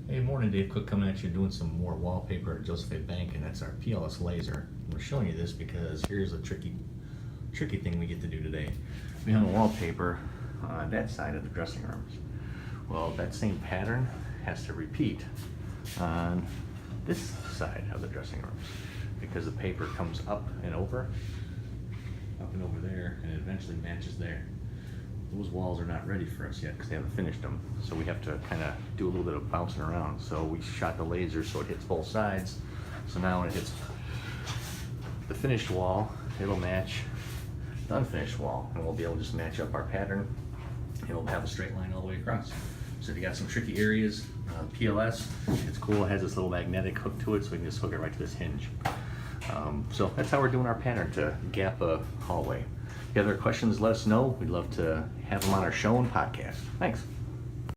Hey, morning, Dave Cook coming at you doing some more wallpaper at Joseph A. Bank, and that's our PLS laser. We're showing you this because here's a tricky thing we get to do today. We have a wallpaper on that side of the dressing rooms. Well, that same pattern has to repeat on this side of the dressing rooms because the paper comes up and over there, and it eventually matches there. Those walls are not ready for us yet because they haven't finished them. So we have to kind of do a little bit of bouncing around. So we shot the laser so it hits both sides. So now when it hits the finished wall, it'll match the unfinished wall. And we'll be able to just match up our pattern. It'll have a straight line all the way across. So if you got some tricky areas, PLS, it's cool. It has this little magnetic hook to it, so we can just hook it right to this hinge. So that's how we're doing our pattern to gap a hallway. If you have other questions, let us know. We'd love to have them on our show and podcast. Thanks.